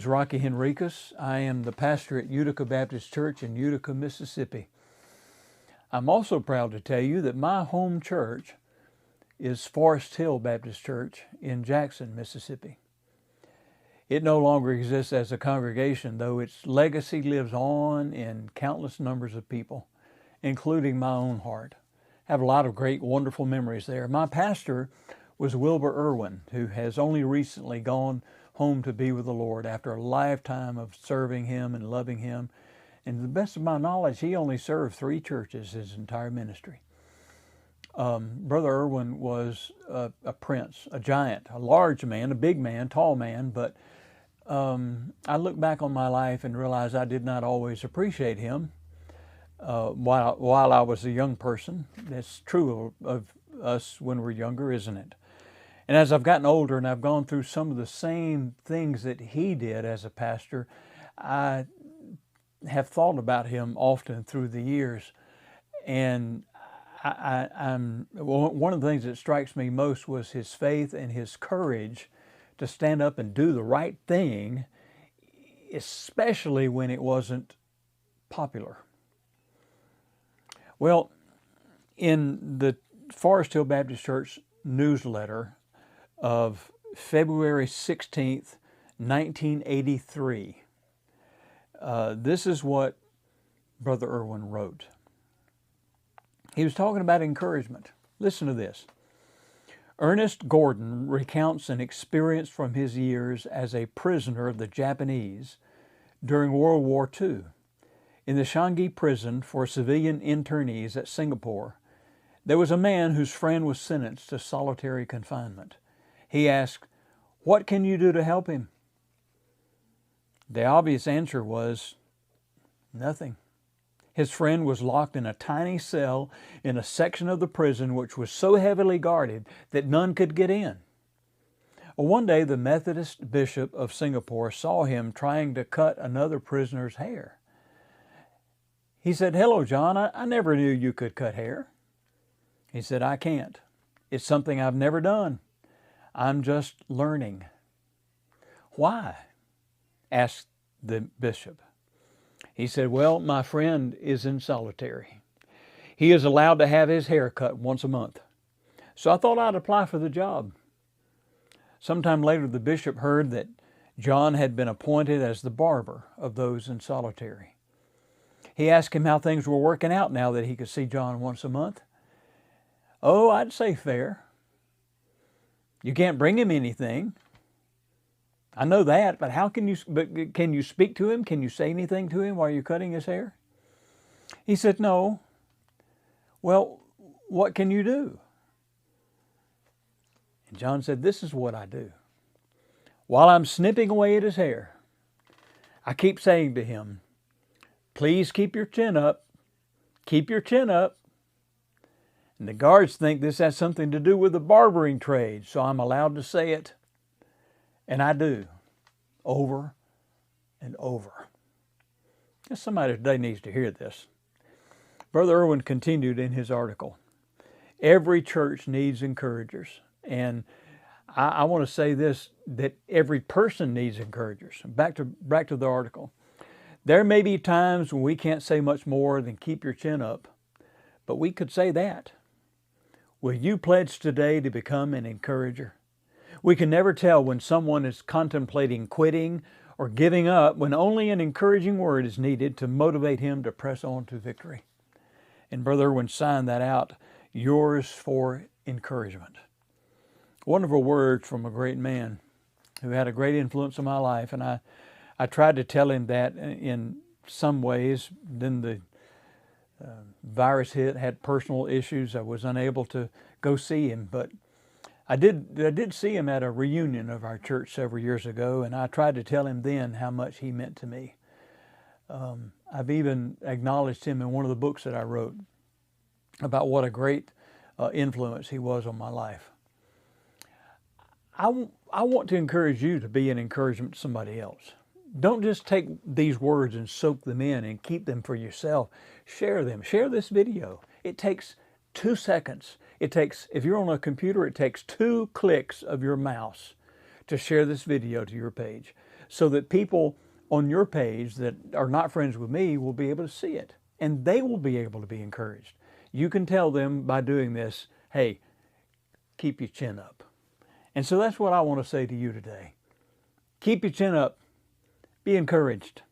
Is Rocky Henriques. I am the pastor at Utica Baptist Church in Utica, Mississippi. I'm also proud to tell you that my home church is Forest Hill Baptist Church in Jackson, Mississippi. It no longer exists as a congregation, though its legacy lives on in countless numbers of people, including my own heart. I have a lot of great, wonderful memories there. My pastor was Wilbur Irwin, who has only recently gone home to be with the Lord after a lifetime of serving Him and loving Him. And to the best of my knowledge, he only served 3 churches his entire ministry. Brother Irwin was a prince, a giant, a large man, a big man, tall man, but I look back on my life and realize I did not always appreciate him while I was a young person. That's true of us when we're younger, isn't it? And as I've gotten older and I've gone through some of the same things that he did as a pastor, I have thought about him often through the years. And one of the things that strikes me most was his faith and his courage to stand up and do the right thing, especially when it wasn't popular. Well, in the Forest Hill Baptist Church newsletter of February 16th, 1983, this is what Brother Irwin wrote. He was talking about encouragement. Listen to this. Ernest Gordon recounts an experience from his years as a prisoner of the Japanese during World War II. In the Changi prison for civilian internees at Singapore, there was a man whose friend was sentenced to solitary confinement. He asked, "What can you do to help him?" The obvious answer was, "Nothing." His friend was locked in a tiny cell in a section of the prison which was so heavily guarded that none could get in. One day, the Methodist bishop of Singapore saw him trying to cut another prisoner's hair. He said, "Hello, John, I never knew you could cut hair." He said, "I can't. It's something I've never done. I'm just learning." "Why?" asked the bishop. He said, "Well, my friend is in solitary. He is allowed to have his hair cut once a month. So I thought I'd apply for the job." Sometime later, the bishop heard that John had been appointed as the barber of those in solitary. He asked him how things were working out now that he could see John once a month. "Oh, I'd say fair. You can't bring him anything. I know that, but can you speak to him? Can you say anything to him while you're cutting his hair?" He said, "No." "Well, what can you do?" And John said, "This is what I do. While I'm snipping away at his hair, I keep saying to him, 'Please keep your chin up. Keep your chin up.' And the guards think this has something to do with the barbering trade, so I'm allowed to say it. And I do, over and over." Just somebody today needs to hear this. Brother Irwin continued in his article. Every church needs encouragers. And I want to say this, that every person needs encouragers. Back to the article. There may be times when we can't say much more than keep your chin up, but we could say that. Will you pledge today to become an encourager? We can never tell when someone is contemplating quitting or giving up when only an encouraging word is needed to motivate him to press on to victory. And Brother Irwin signed that out, "Yours for encouragement." Wonderful words from a great man who had a great influence on my life. And I tried to tell him that in some ways. Then the virus hit, had personal issues. I was unable to go see him, but I did see him at a reunion of our church several years ago, and I tried to tell him then how much he meant to me. I've even acknowledged him in one of the books that I wrote about what a great influence he was on my life. I want to encourage you to be an encouragement to somebody else. Don't just take these words and soak them in and keep them for yourself. Share them. Share this video. It takes 2 seconds. It takes, if you're on a computer, it takes 2 clicks of your mouse to share this video to your page. so that people on your page that are not friends with me will be able to see it, and they will be able to be encouraged. You can tell them by doing this, hey, keep your chin up. And so that's what I want to say to you today. Keep your chin up. Be encouraged.